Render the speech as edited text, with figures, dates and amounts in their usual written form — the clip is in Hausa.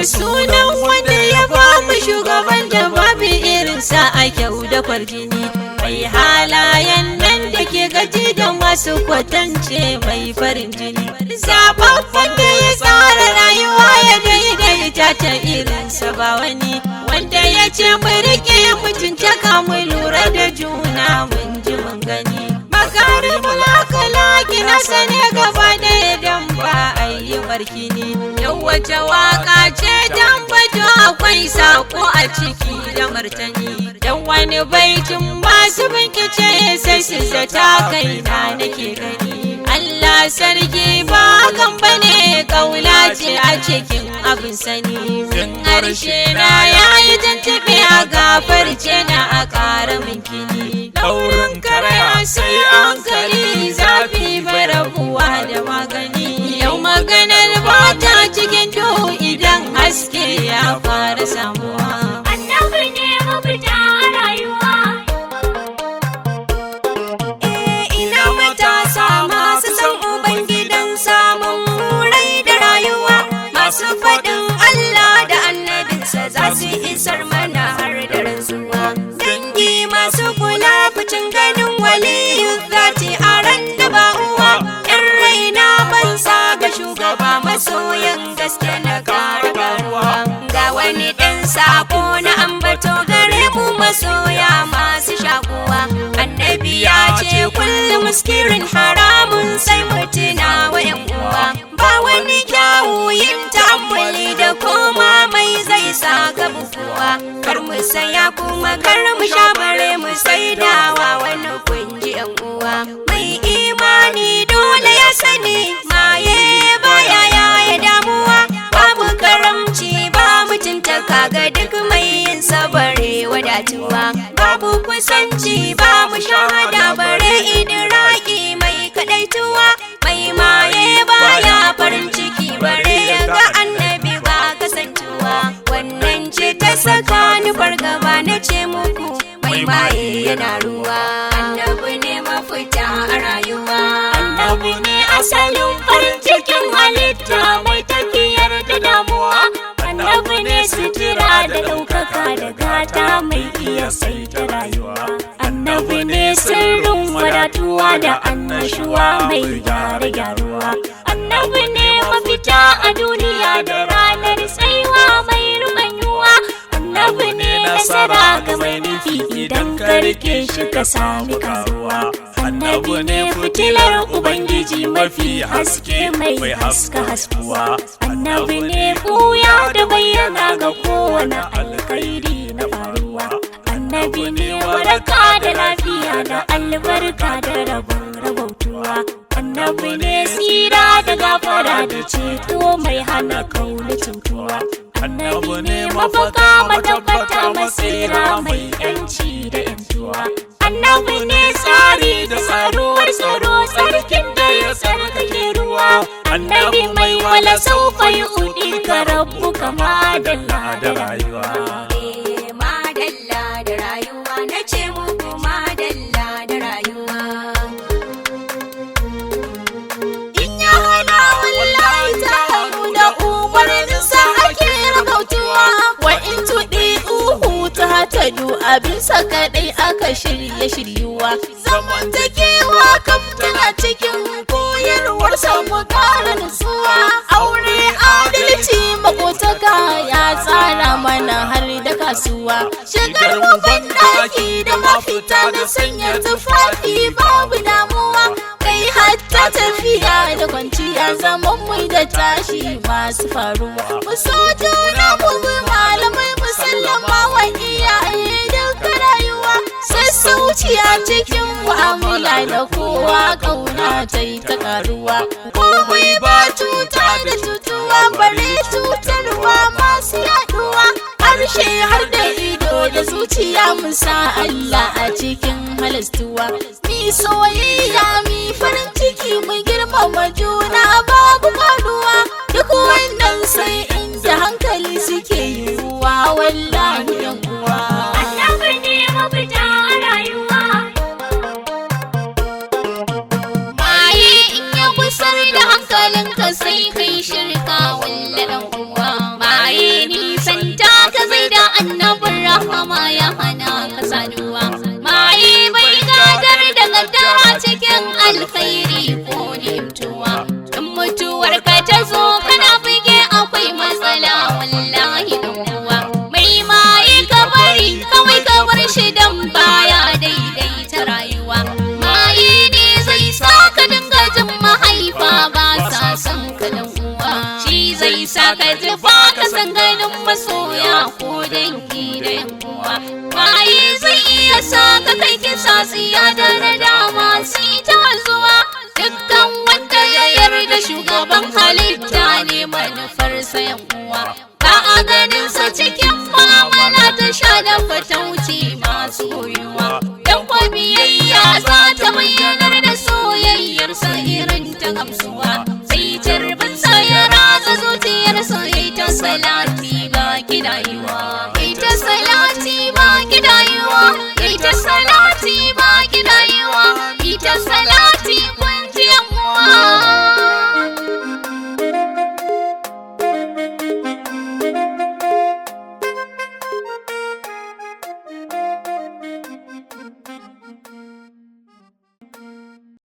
sunan wanda ya ba mu shugaban da babu irinsa a kyau da kwarjini, mai halayen nan da ke gaji da masu kwatance mai farin jini, zababban da ya tsara rayuwa ya daidaita ta irinsa ba wani, wanda ya ce mu rike mutuntaka mu lura da juna mun ji mun gani, makarimul akhlaqi na sane gaba ɗaya dan ba a yi barkini. Yau wace waka ce dan bato akwai sako a ciki da martani, dan wani baitin masu binkice sai su zata kaina nake gani. Allah sarki ba kan bane kaula ce a cikin abin sani, in harshe na yayi tantabe a gafarce na a ƙara min kini, daurin karaya sai hankali zafi barabuwa da magani. Yau maganar ba ta cikin duhu idan haske ya fara samuwa. Annabi ne mafita a rayuwa. Ina matasa masu san ubangidan samun rai da rayuwa, masu faɗin Allah da annabinsa za su isar mana har da rantsuwa. Dangi masu kula ficin ganin waliyu zati a ran da ba uwa, ‘yan raina bansa ga shugaba masoyan gaske na karawa. Ga wani ɗan sako na ambato gare mu masoya masu shakuwa, annabi ya ce kullum muskirin haramun sai mutuna wa ‘yan uwa. Ba wani kyawu yin ta'ammuli da koma mai zai sa ga bukuwa, kar mu saya kuma kar mu sha bare mu saidawa wani kunji ‘yan uwa. Mai imani dole ya sani maye baya yaya damuwa, babu karamci ba mutuntaka ga duk mai yin sabare wadatuwa, babu kusanci ba mu shahada bare idiraki mai kadaituwa, mai maye baya farin ciki bare ga annabi ba kasantuwa. Wannan ce ta saka ni fargaba na ce muku mai maye yana ruwa. Annabi ne mafita a rayuwa, annabi ne asalin farin cikin halitta mai tafiyar da damuwa, annabi ne sutura da ɗaukaka da gata mai iya saita rayuwa, annabi ne sirrin wadatuwa da annashuwa mai gyara gyaruwa, annabi ne mafita a duniya da ranar tsaiwa mai rubanyuwa, annabi ne nasara ga mai nufi idan ka rike shi ka sami karuwa, annabi ne fitilar ubangiji mafi haske mai haska haskuwa, annabi ne buya da bayyana ga kowane alkhairi na faruwa, annabi ne waraka da lafiya da albarka da rabon rabautuwa, annabi ne tsira da gafara da ceto mai hana kauna cutuwa, annabi ne mafaka matabbata masira mai yanci da yantuwa, annabi ne tsari da tsaruwar tsaro sarkin da ya tsarkake ruwa, annabi mai wala saufa yi udi ka rabu kama dalla da rayuwa. Madalla da rayuwa na ce muku madalla da rayuwa. In ya hana wallahi ta hannu da umarninsa ake rabautuwa, wa in tuɗi uhu ta tadu abinsa kaɗai aka shirye shiryuwa, zamantakewa kam tana cikin koyarwarsa mu ƙara nutsuwa, aure adalci makotaka ya tsara mana har da kasuwa, shigar mu banɗaki da mafita da sanya tufafi babu damuwa, kai hatta tafiya da kwanciya zaman mu da tashi masu faruwa, mu so juna mu bi malamai mu sallama wa iyaye duka rayuwa, sassauci a cikin mu'amala da kowa kauna ta yi ta karuwa, komai ba cuta da cutuwa bare cutarwa masu yaduwa, harshe har da ido da zuciya mu sa Allah a cikin halastuwa, mi soyayya mi farin ciki mu girmama juna babu kaduwa, duk wannan sai inda hankali suke yiwuwa wallahi yan uwa. Annabi ne mafita a rayuwa. Maye in ya kusar da hankalinka ta zo kana fige akwai matsala wallahi dan uwa mai maye ka bari kawai ka bar shi dan baya daidaita rayuwa maye ne zai sa ka dinga jin mahaifa ba sa son ka dan uwa shi zai sa ka ji ba ka san ganin masoya ko dangi da yan uwa maye zai iya sa ka kai kisa tsiya da nadama sai ta zuwa dukkan wanda ya yarda shugaban halitta ne manufar sayan uwa ba a ganin sa cikin mu'amala ta sha da fatauci masu koyuwa dan kwa biyayya za ta bayyanar da soyayyarsa irin ta gamsuwa sai turbin sa ya ratsa zuciyarsa yayi ta salati ba kidayuwa yayi ta salati ba kidayuwa yayi ta salati ba kidayuwa yayi ta